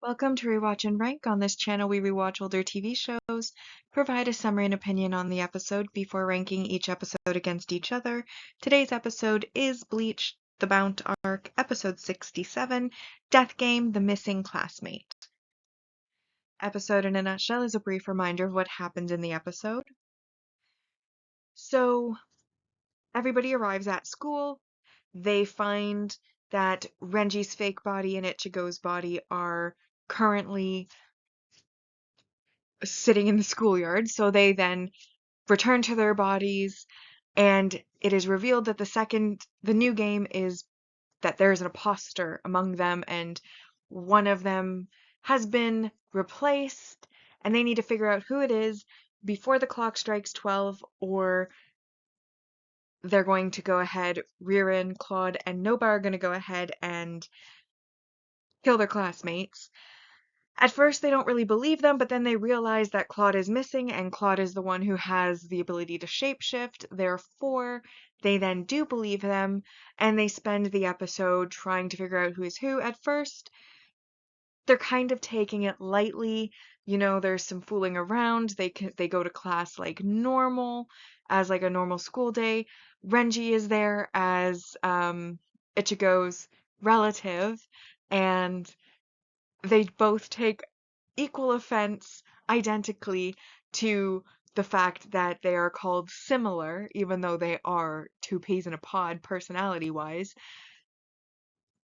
Welcome to Rewatch-and-Rank. On this channel, we rewatch older TV shows, provide a summary and opinion on the episode before ranking each episode against each other. Today's episode is Bleach, The Bount Arc, Episode 67, Death Game, The Missing Classmate. Episode in a nutshell is a brief reminder of what happened in the episode. So, everybody arrives at school. They find that Renji's fake body and Ichigo's body are currently sitting in the schoolyard, so they then return to their bodies, and it is revealed that the new game is that there's an imposter among them, and one of them has been replaced, and they need to figure out who it is before the clock strikes 12, or they're going to go ahead, Ririn, Claude, and Noba are going to go ahead and kill their classmates. At first, they don't really believe them, but then they realize that Claude is missing, and Claude is the one who has the ability to shapeshift. Therefore, they then do believe them, and they spend the episode trying to figure out who is who. At first, they're kind of taking it lightly. There's some fooling around. They go to class like normal, as like a normal school day. Renji is there as Ichigo's relative, and they both take equal offense identically to the fact that they are called similar, even though they are two peas in a pod personality-wise.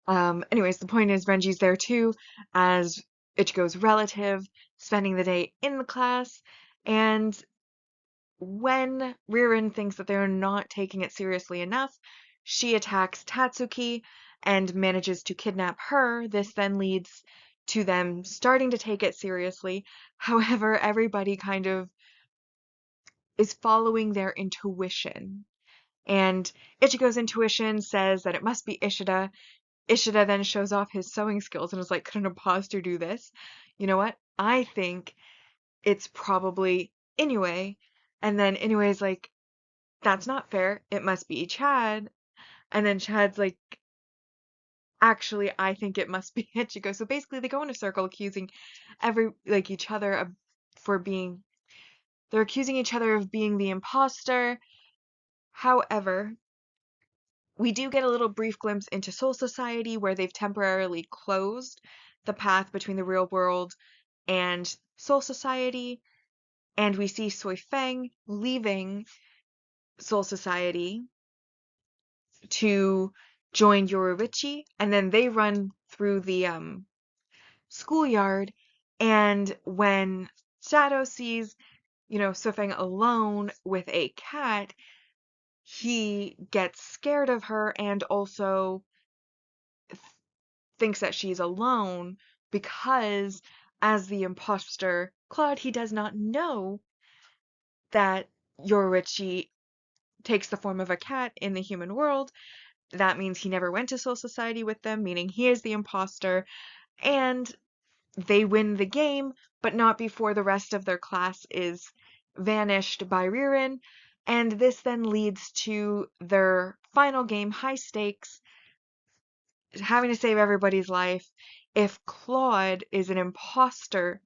Anyways, the point is Renji's there too as Ichigo's relative, spending the day in the class, and when Ririn thinks that they're not taking it seriously enough, she attacks Tatsuki and manages to kidnap her. This then leads to them starting to take it seriously. However, everybody kind of is following their intuition. And Ichigo's intuition says that it must be Ishida. Ishida then shows off his sewing skills and is like, could an imposter do this? You know what? I think it's probably Inoue. And then Inoue's like, that's not fair. It must be Chad. And then Chad's like, actually, I think it must be Ichigo. So basically, they go in a circle accusing each other they're accusing each other of being the imposter. However, we do get a little brief glimpse into Soul Society where they've temporarily closed the path between the real world and Soul Society. And we see Sui Feng leaving Soul Society to join Yoruichi, and then they run through the schoolyard, and when Shadow sees, Sui Feng alone with a cat, he gets scared of her and also thinks that she's alone because, as the imposter Claude, he does not know that Yoruichi takes the form of a cat in the human world. That means he never went to Soul Society with them, meaning he is the imposter, and they win the game, but not before the rest of their class is vanished by Ririn, and this then leads to their final game, high stakes, having to save everybody's life. If Claude is an imposter,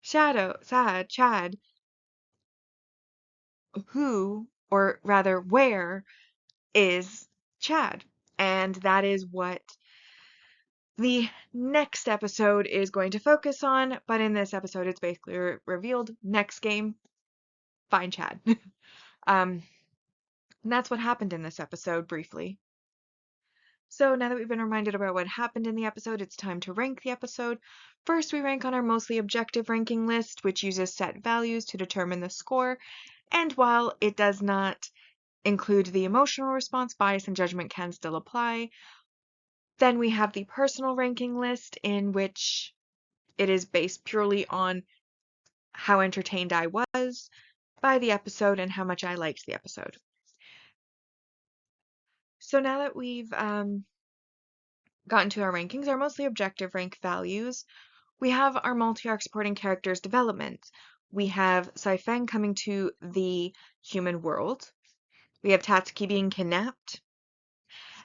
Chad, who, or rather where, is Chad? And that is what the next episode is going to focus on, but in this episode it's basically revealed. Next game, find Chad. And that's what happened in this episode, briefly. So now that we've been reminded about what happened in the episode, it's time to rank the episode. First, we rank on our mostly objective ranking list, which uses set values to determine the score, and while it does not include the emotional response, bias and judgment can still apply. Then we have the personal ranking list, in which it is based purely on how entertained I was by the episode and how much I liked the episode. So now that we've gotten to our rankings, our mostly objective rank values, we have our multi-arc supporting characters development. We have Sui Feng coming to the human world. We have Tatsuki being kidnapped.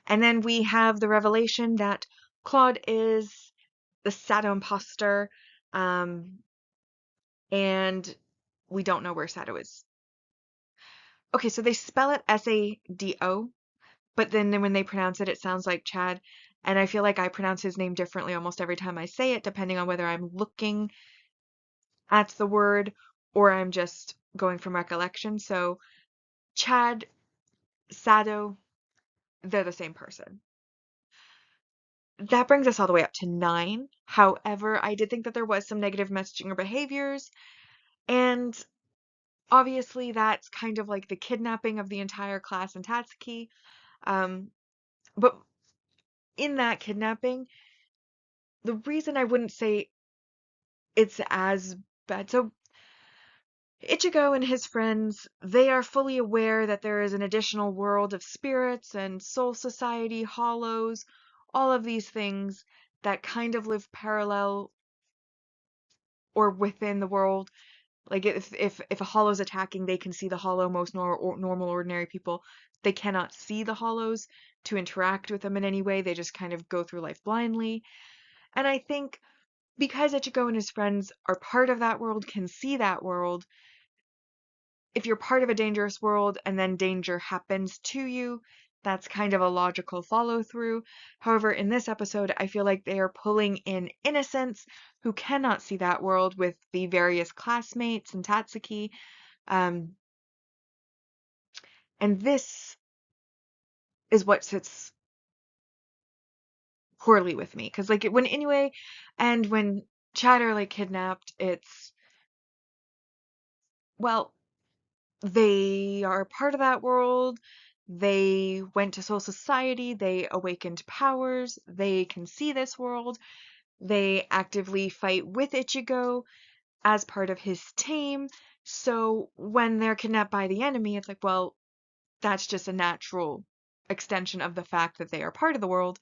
And then we have the revelation that Claude is the Sato imposter, um, and we don't know where Sato is. Okay, so they spell it Sado, but then when they pronounce it, it sounds like Chad. And I feel like I pronounce his name differently almost every time I say it, depending on whether I'm looking at the word or I'm just going from recollection. So Chad, Sado, they're the same person. That brings us all the way up to 9. However, I did think that there was some negative messaging or behaviors, and obviously that's kind of like the kidnapping of the entire class in Tatsuki. Um, but in that kidnapping, the reason I wouldn't say it's as bad. So Ichigo and his friends, they are fully aware that there is an additional world of spirits and soul society, hollows, all of these things that kind of live parallel or within the world. Like if a hollow's attacking, they can see the hollow. Most normal ordinary people, they cannot see the hollows to interact with them in any way. They just kind of go through life blindly. And I think because Ichigo and his friends are part of that world, can see that world, if you're part of a dangerous world and then danger happens to you, that's kind of a logical follow through. However, in this episode, I feel like they are pulling in innocents who cannot see that world with the various classmates and Tatsuki. Um, and this is what sits poorly with me. Because, like, when anyway, and when Chad are, like, kidnapped, it's, well, they are part of that world. They went to Soul Society. They awakened powers. They can see this world. They actively fight with Ichigo as part of his team. So when they're kidnapped by the enemy, it's like, well, that's just a natural extension of the fact that they are part of the world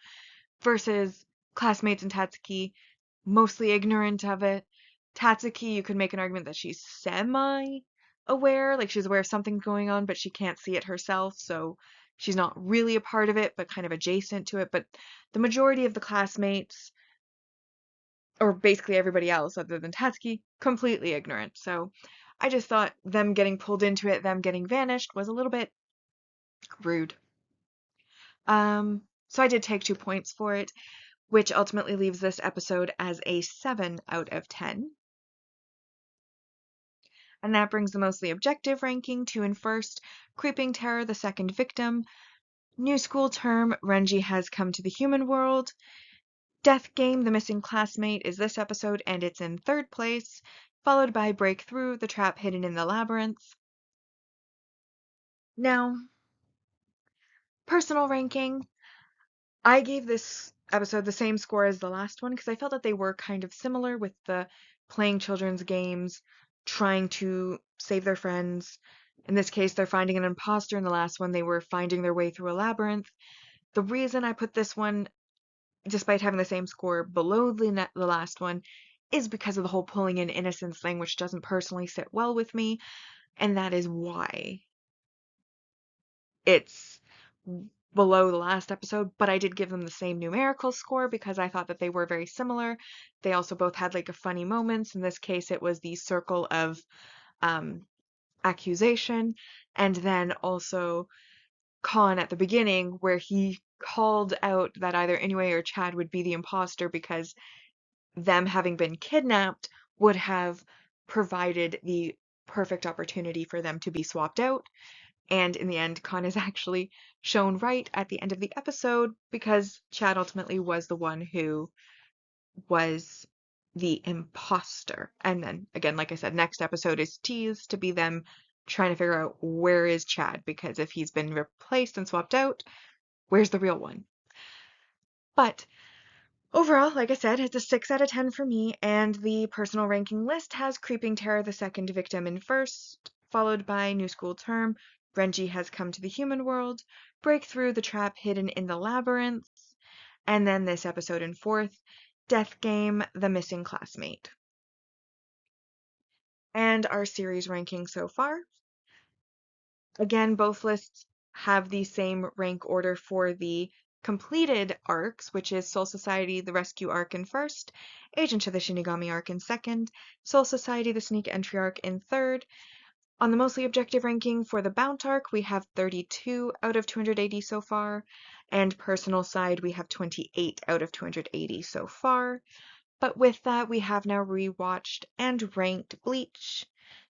versus classmates in Tatsuki, mostly ignorant of it. Tatsuki, you could make an argument that she's semi aware, like she's aware of something going on, but she can't see it herself, so she's not really a part of it, but kind of adjacent to it. But the majority of the classmates, or basically everybody else other than Tatsuki, completely ignorant. So I just thought them getting pulled into it, them getting vanished, was a little bit rude. So I did take 2 points for it, which ultimately leaves this episode as a 7 out of 10. And that brings the mostly objective ranking to in first, Creeping Terror, the second victim. New school term, Renji has come to the human world. Death Game, the missing classmate, is this episode, and it's in third place, followed by Breakthrough, the trap hidden in the labyrinth. Now, personal ranking. I gave this episode the same score as the last one because I felt that they were kind of similar with the playing children's games, trying to save their friends. In this case, they're finding an imposter. In the last one, they were finding their way through a labyrinth. The reason I put this one, despite having the same score, below the last one is because of the whole pulling in innocence thing, which doesn't personally sit well with me, and that is why it's below the last episode, but I did give them the same numerical score because I thought that they were very similar. They also both had like a funny moments. In this case, it was the circle of um, accusation, and then also Khan at the beginning where he called out that either Inoue or Chad would be the imposter because them having been kidnapped would have provided the perfect opportunity for them to be swapped out. And in the end, Khan is actually shown right at the end of the episode because Chad ultimately was the one who was the imposter. And then again, like I said, next episode is teased to be them trying to figure out where is Chad, because if he's been replaced and swapped out, where's the real one? But overall, like I said, it's a 6 out of 10 for me, and the personal ranking list has Creeping Terror, the second victim, in first, followed by New School Term, Renji has come to the human world, Breakthrough, the trap hidden in the labyrinth, and then this episode in fourth, Death Game, the missing classmate. And our series ranking so far. Again, both lists have the same rank order for the completed arcs, which is Soul Society, the Rescue arc in first, Agent of the Shinigami arc in second, Soul Society, the Sneak Entry arc in third. On the mostly objective ranking for the Bount arc, we have 32 out of 280 so far, and personal side, we have 28 out of 280 so far. But with that, we have now rewatched and ranked Bleach,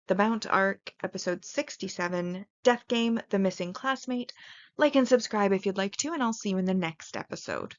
the Bount arc, episode 67, Death Game, The Missing Classmate. Like and subscribe if you'd like to, and I'll see you in the next episode.